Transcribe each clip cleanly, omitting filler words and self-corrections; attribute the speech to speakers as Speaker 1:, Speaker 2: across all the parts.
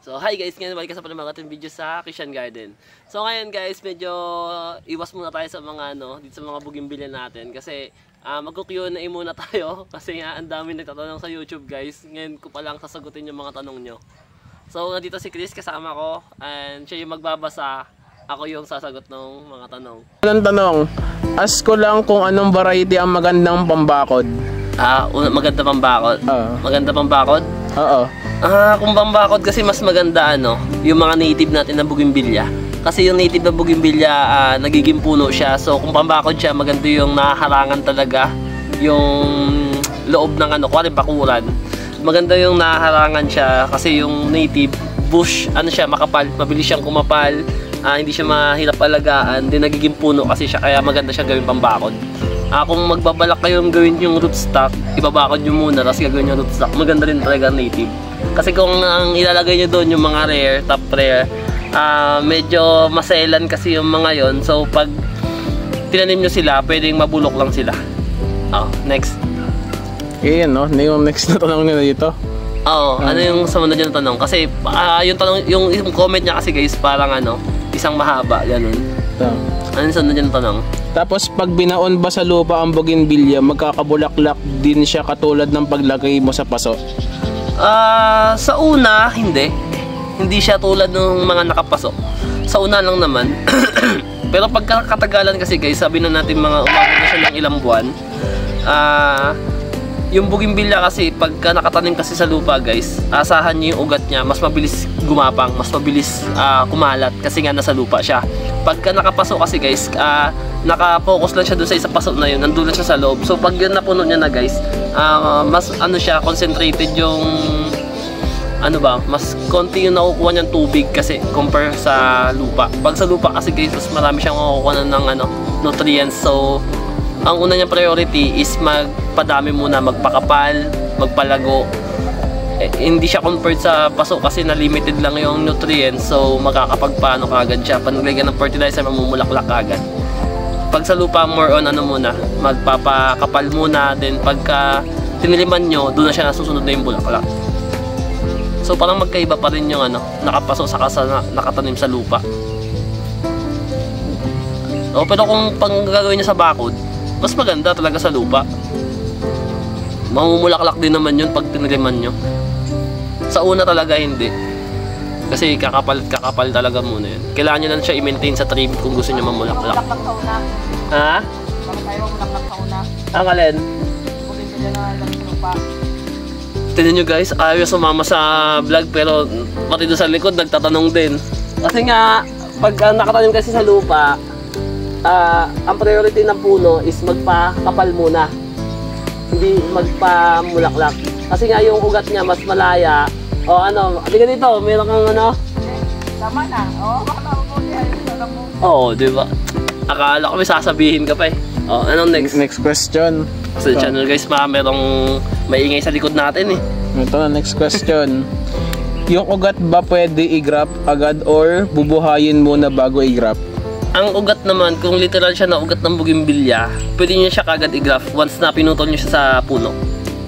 Speaker 1: So hi guys, ngayon balik sa mga ating video sa Christian Garden. So ngayon guys, medyo iwas muna tayo sa mga dito sa mga bougainvillea natin kasi magku-Q&A muna tayo kasi nga ang dami nagtatanong sa YouTube guys. Ngayon ko pa lang sasagutin yung mga tanong nyo. So nandito si Chris kasama ko and siya yung magbabasa, ako yung sasagot ng mga tanong.
Speaker 2: Anong tanong? Ask ko lang kung anong variety ang magandang pambakod.
Speaker 1: Maganda pambakod. Maganda pambakod?
Speaker 2: Oo.
Speaker 1: Kung pambakod kasi mas maganda yung mga native natin na bougainvillea. Kasi yung native na bougainvillea nagiging puno siya. So kung pambakod siya, maganda yung naharangan talaga yung loob ng kuwari bakuran. Maganda yung naharangan siya kasi yung native bush, siya makapal, mabilis siyang kumapal, hindi siya mahirap alagaan, din nagiging puno kasi siya, kaya maganda siya gawin pambakod. Kung magbabalak kayong gawin yung rootstock, ibabakod nyo muna tapos gagawin yung rootstock, maganda rin talaga native. Kasi kung ang ilalagay nyo doon yung mga rare, top rare, medyo maselan kasi yung mga yon. So pag tinanim nyo sila, pwedeng mabulok lang sila. Next.
Speaker 2: Okay, ano yung next na tanong nila dito?
Speaker 1: Ano yung sumunod yung tanong? Kasi yung comment niya kasi guys, parang isang mahaba, ganun. Ano yung sunod yung tanong?
Speaker 2: Tapos pag binaon ba sa lupa ang bougainvillea, magkakabulaklak din siya katulad ng paglagay mo sa paso?
Speaker 1: Sa una, hindi. Hindi siya tulad ng mga nakapasok. Sa una lang naman. Pero pagka katagalan kasi guys, sabi na natin mga umabot na siya ng ilang buwan. Yung bougainvillea kasi pagka nakatanim kasi sa lupa guys, asahan niyo yung ugat niya, mas mabilis gumapang, mas mabilis kumalat kasi nga nasa lupa siya. Pagka nakapasok kasi guys, naka-focus lang siya doon sa isa pasok na yun, nandun lang siya sa loob. So pag yun napuno niya na guys, mas siya, concentrated yung mas konti yung nakukuha niyang tubig kasi compare sa lupa. Pag sa lupa kasi guys, mas marami siyang makukuha ng nutrients. So ang una niyang priority is magpadami muna, magpakapal, magpalago. Hindi siya compared sa paso kasi na limited lang yung nutrients, so makakapagpaano kagad siya. Panaglagyan ng fertilizer, mamumulaklak kagad. Pag sa lupa, more on muna, magpapakapal muna, then pagka tiniliman nyo, doon na siya nasusunod na yung bulaklak. So parang magkaiba pa rin yung nakapaso saka sa nakatanim sa lupa. Pero kung pang gagawin niya sa bakod, mas maganda talaga sa lupa. Mamumulaklak din naman yun pag tiniliman nyo. Sa una talaga hindi. Kasi kakapal talaga muna yun. Kailangan nyo lang siya i-maintain sa trim kung gusto nyo mamulaklak.
Speaker 3: Mamulaklak sa una.
Speaker 1: Ha?
Speaker 3: Bakit tayo mamulaklak sa una?
Speaker 1: Ang alin?
Speaker 3: Bougainvillea na lang sa lupa.
Speaker 1: Tignan nyo guys, ayaw sumama sa vlog pero pati doon sa likod nagtatanong din. Kasi nga, pag nakatanim kasi sa lupa, ang priority ng puno is magpakapal muna, hindi magpamulaklak. Kasi nga yung ugat niya mas malaya. Halika dito, meron kang
Speaker 3: Tama na. Baka mabuti.
Speaker 1: diba? Akala ko may sasabihin ka pa eh. Anong next?
Speaker 2: Next question.
Speaker 1: Sa channel guys, merong maingay sa likod natin eh.
Speaker 2: Ito na, next question. Yung ugat ba pwede i-graft agad or bubuhayin muna bago i-graft?
Speaker 1: Ang ugat naman, kung literal siya na ugat ng bougainvillea, pwede nyo siya kagad i-graft once na pinutol nyo siya sa puno.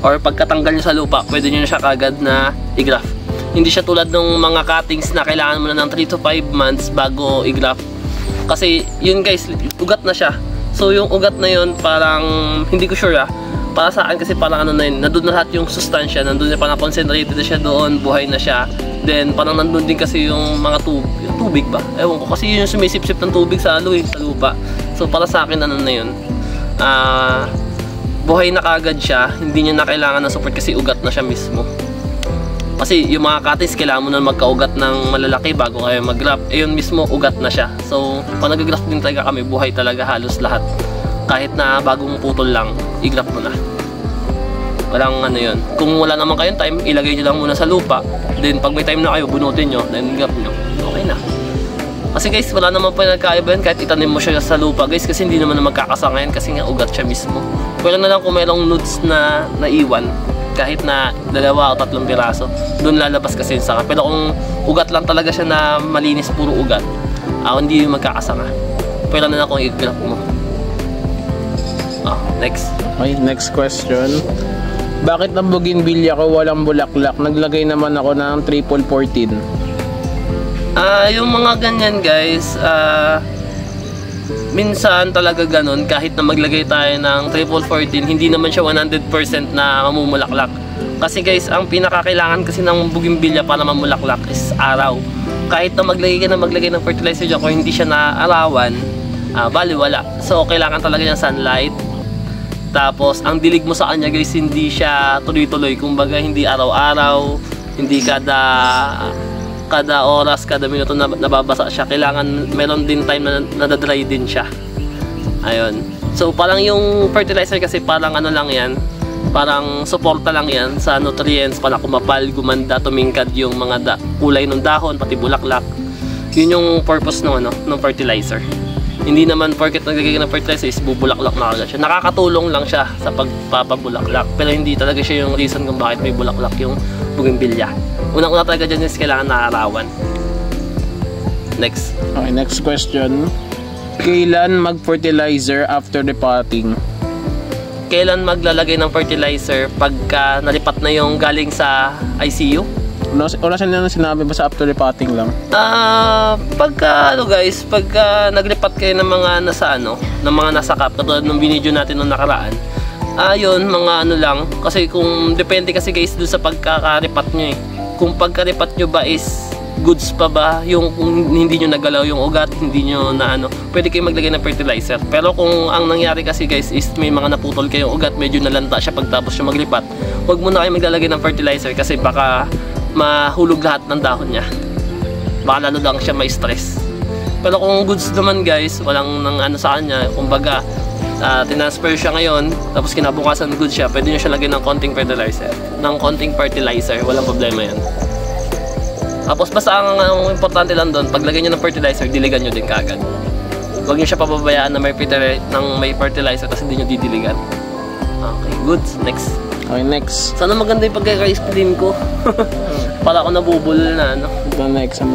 Speaker 1: Or pagkatanggal nyo sa lupa, pwede nyo siya kagad na i-graft. Hindi siya tulad ng mga cuttings na kailangan mo na ng 3 to 5 months bago i-graft. Kasi yun guys, ugat na siya. So yung ugat na yun, parang hindi ko sure para sa akin kasi parang na yun, nandun na lahat yung sustansya, nandun na parang concentrated na siya doon, buhay na siya. Then parang nandun din kasi yung mga tubig ba? Ewan ko, kasi yun yung sumisip-sip ng tubig sa sa lupa. So para sa akin na yun, buhay na kagad siya, hindi niya na kailangan ng support kasi ugat na siya mismo. Kasi yung mga cuttings, kailangan mo na magkaugat ng malalaki bago kayo mag-graft. Yun mismo, ugat na siya. So pag nag-graft din talaga kami, buhay talaga halos lahat. Kahit na bagong putol lang, i-graft mo na. Walang yun. Kung wala naman kayong time, ilagay nyo lang muna sa lupa. Then pag may time na kayo, bunutin nyo, then graft nyo. Okay na. Kasi guys, wala naman pa nagkaiba yun kahit itanim mo siya sa lupa guys, kasi hindi naman na magkakasangayan kasi nga ugat siya mismo. Pwede na lang kung mayroong nudes na naiwan, kahit na 2 o 3 piraso, doon lalabas kasi yung sanga. Pero kung ugat lang talaga siya na malinis, puro ugat, hindi yung magkakasanga. Pwede na lang kung i-graft mo. Next.
Speaker 2: Okay, next question. Bakit ang bougainvillea ko walang bulaklak? Naglagay naman ako ng triple 14.
Speaker 1: Yung mga ganyan guys, minsan talaga ganun, kahit na maglagay tayo ng triple 14, hindi naman siya 100% na mamumulaklak. Kasi guys, ang pinakakailangan kasi ng bougainvillea para mamulaklak is araw. Kahit na maglagay ng fertilizer dyan, kung hindi siya naaarawan, bali wala. So kailangan talaga ng sunlight. Tapos ang dilig mo sa kanya guys, hindi siya tuloy-tuloy. Kumbaga hindi araw-araw, hindi kada oras, kada minuto na nababasa siya. Kailangan meron din time na nadadry din siya. Ayun. So parang yung fertilizer kasi parang ano lang yan, parang suporta lang yan sa nutrients para kumapal, gumanda, tumingkad yung mga kulay ng dahon, pati bulaklak. Yun yung purpose ng fertilizer. Hindi naman porket naglagay ng fertilizer is bubulaklak na agad siya. Nakakatulong lang siya sa pagpapabulaklak, pero hindi talaga siya yung reason kung bakit may bulaklak yung bougainvillea. Unang-una talaga dyan is kailangan naarawan. Next.
Speaker 2: Okay, next question. Kailan mag-fertilizer after repotting?
Speaker 1: Kailan maglalagay ng fertilizer pagka nalipat na yung galing sa ICU?
Speaker 2: Wala siya na sinabi, basta after repotting lang.
Speaker 1: Pagka naglipat kayo ng mga nasa cup, katulad ng binidyo natin nung nakaraan. Yun, mga lang. Kasi kung depende kasi guys doon sa pagkakaripat nyo eh. Kung pagkaripat nyo ba is goods pa ba, yung hindi nyo nagalaw yung ugat, hindi nyo pwede kayo maglagay ng fertilizer. Pero kung ang nangyari kasi guys is may mga naputol kayong ugat, medyo nalanta siya pagtapos yung maglipat, huwag muna kayo maglalagay ng fertilizer kasi baka mahulog lahat ng dahon niya. Baka lalo lang siya may stress. Pero kung goods naman guys, walang sa kanya, kumbaga tinransfer siya ngayon, tapos kinabukasan good siya, pwede nyo siya lagyan ng konting fertilizer, walang problema yan. Tapos basta ang importante lang doon, paglagay nyo ng fertilizer, diligan nyo din kaagad. Huwag nyo siya pababayaan na may fertilizer kasi hindi nyo didiligan. Okay, good. Next.
Speaker 2: Okay, next.
Speaker 1: Sana maganda yung pagkaka-explain ko. Para ako nabubulol na
Speaker 2: Ito next,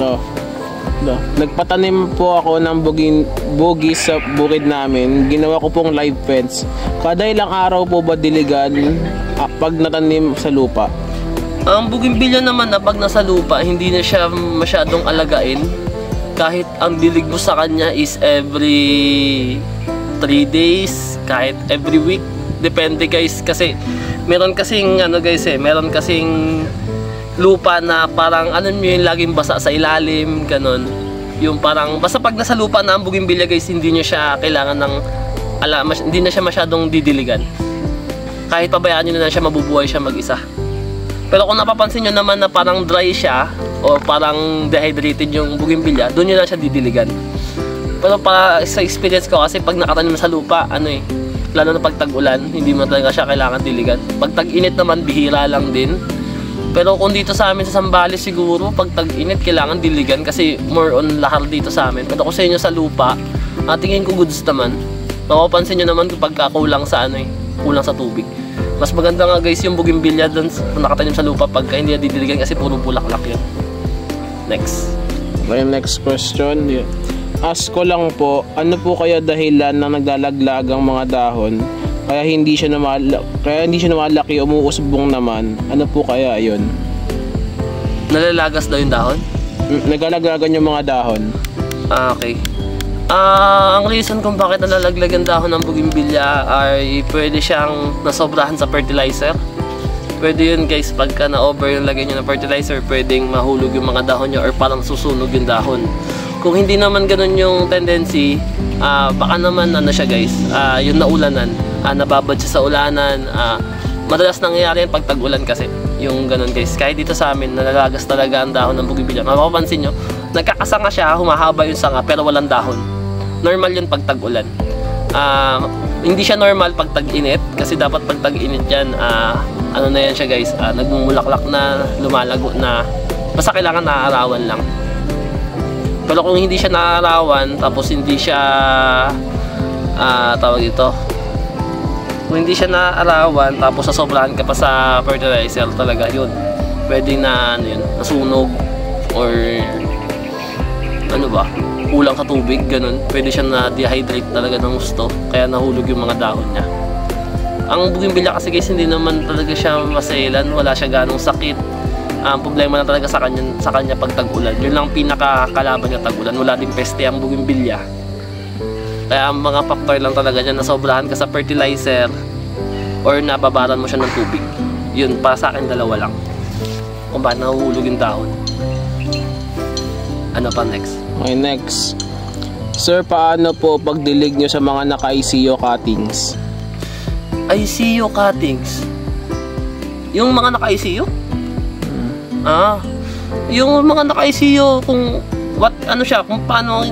Speaker 2: Nagpatanim po ako ng bugis sa bukid namin. Ginawa ko pong live fence. Kada ilang araw po ba diligan pag natanim sa lupa?
Speaker 1: Ang bougainvillea naman na pag nasa lupa, hindi na siya masyadong alagain. Kahit ang dilig mo sa kanya is every 3 days, kahit every week. Depende guys, kasi meron kasing meron kasing lupa na parang yung laging basa sa ilalim, ganun. Yung parang basta pag nasa lupa na ang bougainvillea guys, hindi niya siya kailangan hindi na siya masyadong didiligan. Kahit pabayaan niyo na siya, mabubuhay siya mag-isa. Pero kung napapansin niyo naman na parang dry siya o parang dehydrated yung bougainvillea, doon niyo na siya didiligan. Pero para sa experience ko kasi pag nakatanim sa lupa, lalo na pag tag-ulan, hindi mo talaga siya kailangan diligan. Pag tag-init naman, bihira lang din. Pero kung dito sa amin sa Zambales siguro, pag tag-init, kailangan diligan kasi more on lahar dito sa amin. Pero kung sa inyo sa lupa, tingin ko goods naman. Mapapansin nyo naman kapag kulang sa kulang sa tubig. Mas maganda nga guys yung bougainvillea doon nakatanim sa lupa pagka hindi didiligan kasi puro bulaklak yun. Next.
Speaker 2: Okay, next question. Ask ko lang po, ano po kaya dahilan na naglalaglag ang mga dahon? Kaya hindi siya lumalaki, umuusbong naman. Ano po kaya 'yon?
Speaker 1: Nalalagas daw yung dahon?
Speaker 2: Naglalaglagan yung mga dahon.
Speaker 1: Okay. Ang reason kung bakit nalalaglag ang dahon ng bougainvillea ay pwede siyang nasobrahan sa fertilizer. Pwede yun guys, pagka na-over yung lagay nyo ng fertilizer, pwedeng mahulog yung mga dahon nyo or parang susunog yung dahon. Kung hindi naman ganun yung tendency, baka naman siya guys, yung naulanan, nababad siya sa ulanan. Madalas nangyayari yan pag tag-ulan kasi yung ganun guys. Kahit dito sa amin, nalalagas talaga ang dahon ng bougainvillea. Mapapansin nyo, nagkakasanga siya, humahaba yung sanga pero walang dahon. Normal yun pag tag-ulan. Hindi siya normal pag tag-init kasi dapat pag tag-init yan, na yan siya guys, nagmumulaklak na, lumalago na. Basta kailangan naaarawan lang. Pero kung hindi siya naaarawan, tapos hindi siya kung hindi siya naaarawan tapos sasobrahan ka pa sa fertilizer, talaga yun, pwede na nasunog or kulang sa tubig, ganun. Pwede siya na dehydrate talaga ng gusto, kaya nahulog yung mga dahon niya. Ang bougainvillea kasi guys, hindi naman talaga siya maselan, wala siya ganong sakit. Ang problema na talaga sa kanya pag tag-ulan. Yun lang pinakakalaban niya tag-ulan. Wala din peste ang bougainvillea. Kaya ang mga factor lang talaga niya, nasobrahan ka sa fertilizer or nababaran mo siya ng tubig. Yun, para sa akin dalawa lang. Kung bakit nahuhulog yung dahon. Ano pa next?
Speaker 2: Okay, next. Sir, paano po pagdilig nyo sa mga naka-ICO cuttings?
Speaker 1: ICO cuttings? Yung mga naka-ICO? Yung mga naka-ICO, kung kung paano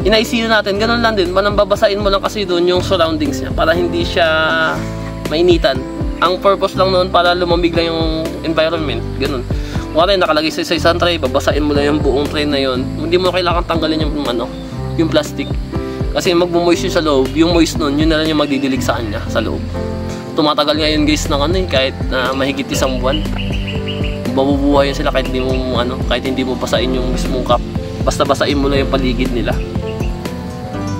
Speaker 1: ina-ICO natin, ganun lang din. Manang babasain mo lang kasi doon yung surroundings niya para hindi siya mainitan. Ang purpose lang noon para lumamig lang yung environment, ganun. Kung nakalagay sa isang tray, babasain mo lang yung buong tray na yun. Hindi mo kailangan tanggalin yung plastic. Kasi magmo-moist yun sa loob, yung moist nun, yun na lang yung magdidilig sa kanya, sa loob. Tumatagal ngayon guys ng kahit mahigit isang buwan. Mabubuhay yun sila kahit hindi mo basain yung mismong cup. Basta basain mo lang yung paligid nila.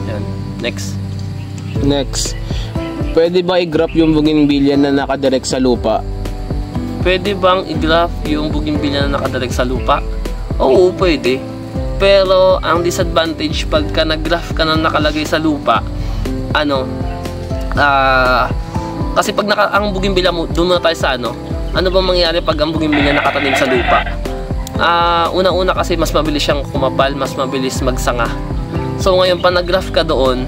Speaker 1: Yan. Next.
Speaker 2: Pwede ba i-graph yung bougainvillea na nakadirect sa lupa?
Speaker 1: Pwede bang i-graph yung bougainvillea na nakadirect sa lupa? Oo, pwede. Pero ang disadvantage pagka nag-graph ka na nakalagay sa lupa, kasi pag ang bougainvillea mo, doon na tayo sa ano ba mangyayari pag ang bougainvillea nakatanim sa lupa? Una-una kasi mas mabilis siyang kumapal, mas mabilis magsanga. So ngayon pa nag-graph ka doon,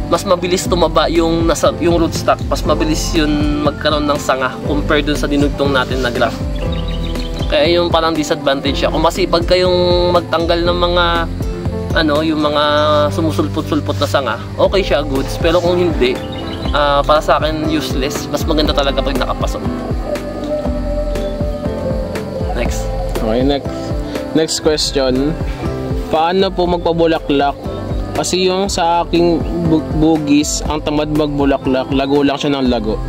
Speaker 1: mas mabilis tumaba yung rootstock, mas mabilis yun magkaroon ng sanga compare dun sa dinugtong natin na graph. Kaya yung parang disadvantage siya. Kung masipag kayong magtanggal ng mga yung mga sumusulpot-sulpot na sanga, okay siya, goods. Pero kung hindi, para sa akin useless. Mas maganda talaga pag nakapasok. Next.
Speaker 2: Okay, next question. Paano po magpabulaklak? Kasi yung sa aking bugis, ang tamad magbulaklak, lago lang siya ng lago.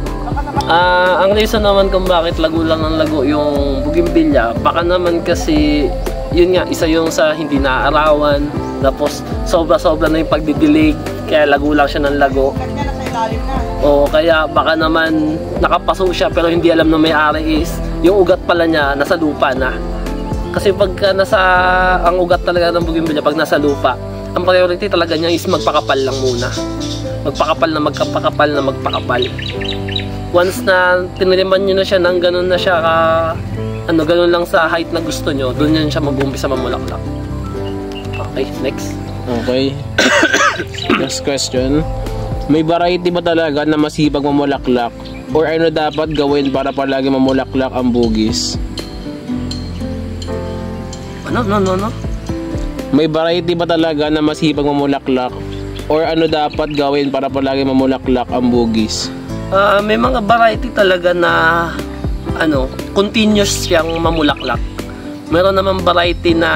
Speaker 1: Ang reason naman kung bakit lago lang ng lago yung bougainvillea, baka naman kasi yun nga, isa yung sa hindi naaarawan, tapos sobra-sobra na yung pagdidilig, kaya lago lang siya ng lago. O kaya baka naman nakapaso siya pero hindi alam na may-ari is yung ugat pala niya nasa lupa na. Kasi pagka ang ugat talaga ng bougainvillea pag nasa lupa, ang priority talaga niya is magpakapal lang muna. Magpakapal. Once na tiniliman nyo na siya ng ganun na siya ganun lang sa height na gusto nyo, doon yan siya mag-uumpisa mamulaklak. Okay, next.
Speaker 2: Okay. Next question. May variety ba talaga na masipag mamulaklak? Or ano dapat gawin para palagi mamulaklak ang bugis?
Speaker 1: No.
Speaker 2: May variety ba talaga na masipag mamulaklak? Or ano dapat gawin para palagi mamulaklak ang bugis?
Speaker 1: May mga variety talaga na continuous siyang mamulaklak. Meron naman variety na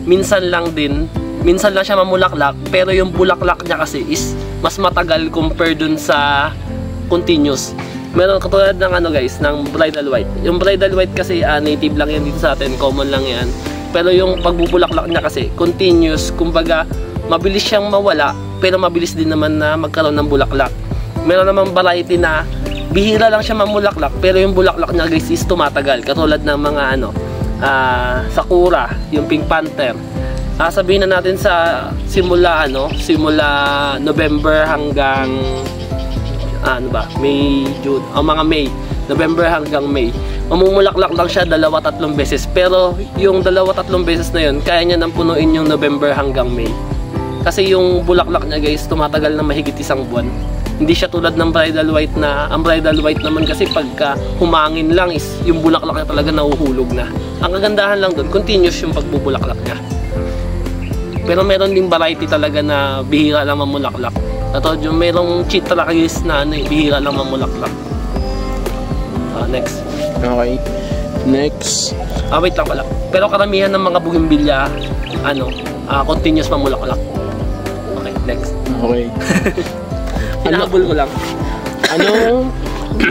Speaker 1: minsan lang siya mamulaklak, pero yung bulaklak niya kasi is mas matagal compare dun sa continuous. Meron katulad ng guys, ng bridal white. Yung bridal white kasi native lang yan dito sa atin, common lang yan. Pero yung pagbubulaklak niya kasi continuous, kumbaga mabilis siyang mawala, pero mabilis din naman na magkaroon ng bulaklak. Meron namang variety na bihira lang siya mamulaklak, pero yung bulaklak niya guys is tumatagal, katulad ng mga sakura, yung pink panther. Sabihin na natin sa simula November hanggang May, June, mga May, November hanggang May. Mamumulaklak lang siya 2-3 beses, pero yung 2-3 beses na yun, kaya niya nang punuin yung November hanggang May. Kasi yung bulaklak niya guys, tumatagal na mahigit 1 buwan. Hindi siya tulad ng bridal white na, ang bridal white naman kasi pagka humangin lang is yung bulaklak niya talaga nahuhulog na. Ang kagandahan lang doon, continuous yung pagbubulaklak niya. Pero meron ding variety talaga na bihira lang mamulaklak. At yung merong chitrakis na bihira lang mamulaklak. Next.
Speaker 2: Okay. Next.
Speaker 1: Wait lang pala. Pero karamihan ng mga bougainvillea continuous mamulaklak. Okay, next.
Speaker 2: Okay.
Speaker 1: Hinahabol ko lang.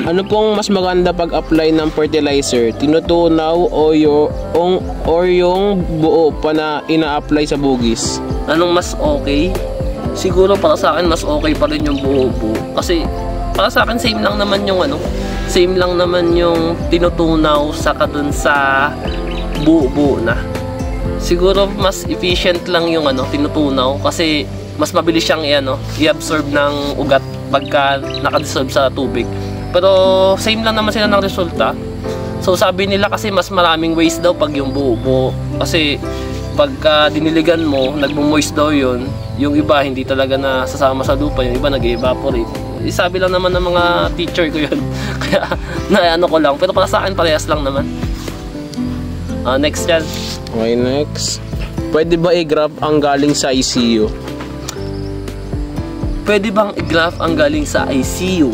Speaker 2: Ano pong mas maganda pag-apply ng fertilizer? Tinutunaw o yung buo pa na ina-apply sa bugis?
Speaker 1: Anong mas okay? Siguro para sa akin mas okay pa rin yung buo-buo. Kasi para sa akin same lang naman yung Same lang naman yung tinutunaw saka dun sa buo-buo na. Siguro mas efficient lang yung tinutunaw kasi mas mabilis siyang i-absorb ng ugat pagka nakadissolve sa tubig. Pero same lang naman sila ng resulta. So sabi nila kasi mas maraming waste daw pag yung buo-buo. Kasi pagka diniligan mo, nagmo-moist daw yun. Yung iba hindi talaga nasasama sa lupa, yung iba nag-evaporate. Sabi lang naman ng mga teacher ko yun. Kaya naano ko lang. Pero para sa akin parehas lang naman. Next yan.
Speaker 2: Okay, next. Pwede ba i-graph ang galing sa ICU?
Speaker 1: Pwede bang i-graph ang galing sa ICU?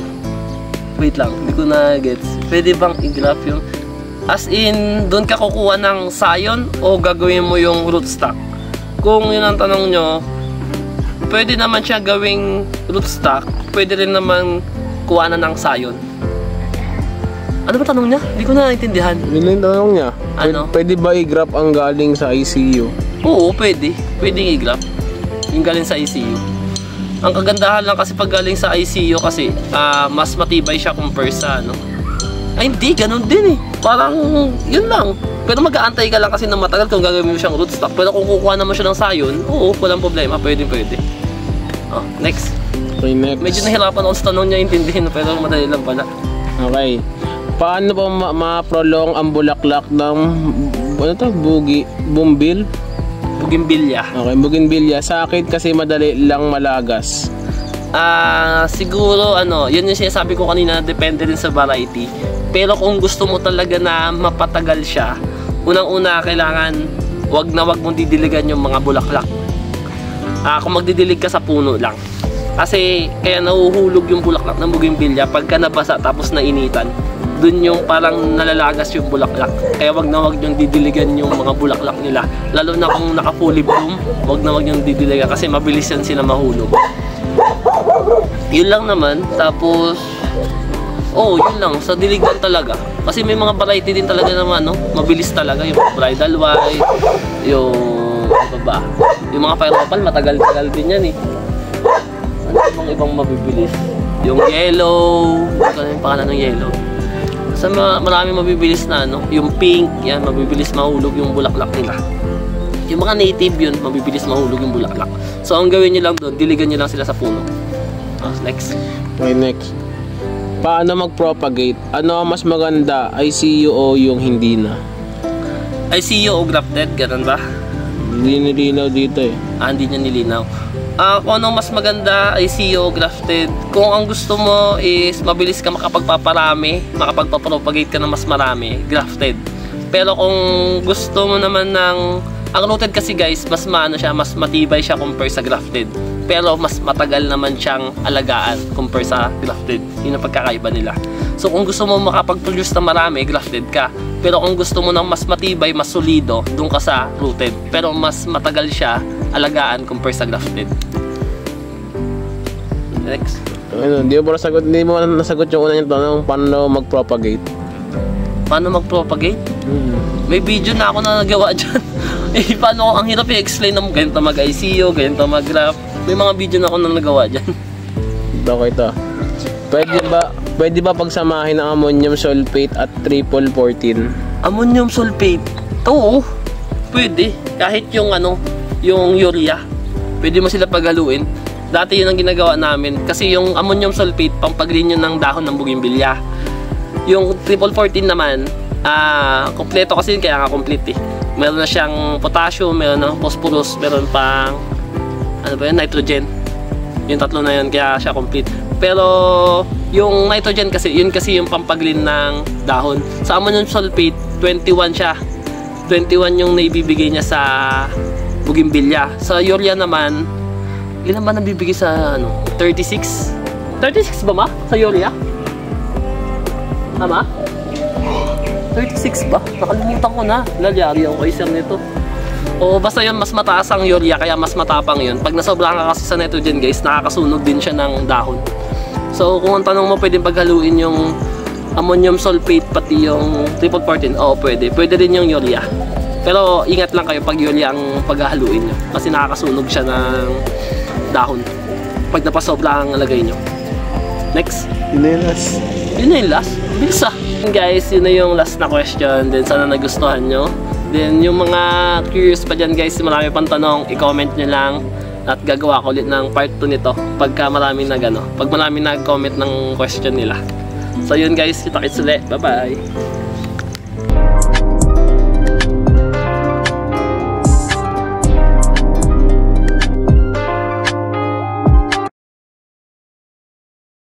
Speaker 1: Wait lang, hindi ko na-gets. Pwede bang i-graph yung... As in, doon ka kukuha ng sayon o gagawin mo yung rootstock? Kung yun ang tanong nyo, pwede naman siya gawing rootstock. Pwede rin naman kuha na ng sayon. Ano ba tanong niya? Hindi ko naintindihan.
Speaker 2: Yun yung tanong niya.
Speaker 1: Ano?
Speaker 2: Pwede ba i-graph ang galing sa ICU?
Speaker 1: Oo, pwede. Pwede i-graph. Yung galing sa ICU. Ang kagandahan lang kasi pag galing sa ICU kasi mas matibay siya compare sa Ay hindi, ganun din eh. Parang yun lang. Pero mag-aantay ka lang kasi na matagal kung gagawin mo siyang rootstock. Pero kung kukuha naman siya ng sayon, oo, walang problema. Pwede. Next.
Speaker 2: Okay, next.
Speaker 1: Medyo nahirapan ako sa tanong niya intindihin pero madali lang pala.
Speaker 2: Okay. Paano ba ma-prolong ang bulaklak ng bumbil?
Speaker 1: Bougainvillea.
Speaker 2: Okay, bougainvillea. Sa akin kasi madali lang malagas.
Speaker 1: Siguro yun yung sinasabi ko kanina, depende rin sa variety. Pero kung gusto mo talaga na mapatagal siya, unang-una kailangan wag mong didiligan yung mga bulaklak. Kung magdidilig ka sa puno lang. Kasi kaya nahuhulog yung bulaklak ng bougainvillea pagka nabasa tapos nainitan. Dun yung parang nalalagas yung bulaklak. Kaya wag yung didiligan yung mga bulaklak nila. Lalo na kung naka-fully bloom, wag yung didiligan kasi mabilis yan sila mahulog. Yun lang naman. Tapos yun lang, sa diligan talaga. Kasi may mga variety din talaga naman, mabilis talaga. Yung bridal white, yung yung mga pyropal, matagal-tagal din yan eh. Ano ibang mabibilis? Yung yellow, ano yung pangalan ng yellow? Sa maraming mabibilis na yung pink, yan, mabibilis mahulog yung bulaklak nila. Yung mga native yun, mabibilis mahulog yung bulaklak. So ang gawin nyo lang doon, diligan nyo lang sila sa puno. Next.
Speaker 2: Okay, next. Paano mag-propagate? Ano ang mas maganda, ICU o yung hindi na?
Speaker 1: ICU o grafted, ganun ba?
Speaker 2: Hindi nilinaw dito eh.
Speaker 1: Hindi niya nilinaw. Kung ano mas maganda, ICU o grafted, kung ang gusto mo is mabilis ka makapagpapropagate ka na mas marami, grafted. Pero kung gusto mo naman ang rooted kasi guys, mas mas matibay siya compare sa grafted. Pero mas matagal naman siyang alagaan compare sa grafted. Yun ang pagkakaiba nila. So kung gusto mo makapag-produce na marami, grafted ka. Pero kung gusto mo ng mas matibay, mas solido, doon ka sa rooted. Pero mas matagal siya alagaan compare sa grafted. Next.
Speaker 2: Hindi mo nasagot yung una niyang tanong, paano mag-propagate?
Speaker 1: Paano mag-propagate? May video na ako na nagawa dyan. Paano ang hirap i-explain na ganito mag-ICU, ganito mag-graph. May mga video na ako na nagawa dyan.
Speaker 2: Okay to. Pwede ba pagsamahin ang ammonium sulfate at triple 14?
Speaker 1: Ammonium sulfate? Oo. Pwede. Kahit yung yung urea. Pwede mo sila paghaluin. Dati yun ang ginagawa namin. Kasi yung ammonium sulfate, pampaglinyo ng dahon ng bougainvillea. Yung triple 14 naman, kompleto kasi yun, kaya nga complete eh. Meron na siyang potassium, meron na phosphorus, meron pang nitrogen. Yung tatlo na yun, kaya siya complete. Pero yung nitrogen kasi, yun kasi yung pampaglin ng dahon. Sa ammonium sulfate, 21 siya. 21 yung naibibigay niya sa bougainvillea. Sa urea naman, ilan ba nabibigay sa 36? 36 ba sa urea? Tama? 36 ba? Nakalimutan ko na. Lalyari ako kay sir nito. O basta yun, mas mataas ang urea, kaya mas matapang yun. Pag nasobrahan ka kasi sa nitrogen guys, nakakasunog din siya ng dahon. So kung ang tanong mo, pwedeng paghaluin yung ammonium sulfate pati yung triple 14, pwede. Pwede rin yung urea. Pero ingat lang kayo pag urea ang paghahaluin nyo. Kasi nakakasunog siya ng dahon pag napasobra ang lagay nyo. Next.
Speaker 2: Yun na yung last.
Speaker 1: Yun na yung last. Bisa. Guys, yun na yung last na question. Then sana nagustuhan nyo. Then yung mga curious pa dyan guys, marami pang tanong, i-comment nyo lang. At gagawa ko ulit ng part 2 nito pagka marami pag marami nag-comment ng question nila. So yun guys, kita-kits ulit. Bye bye!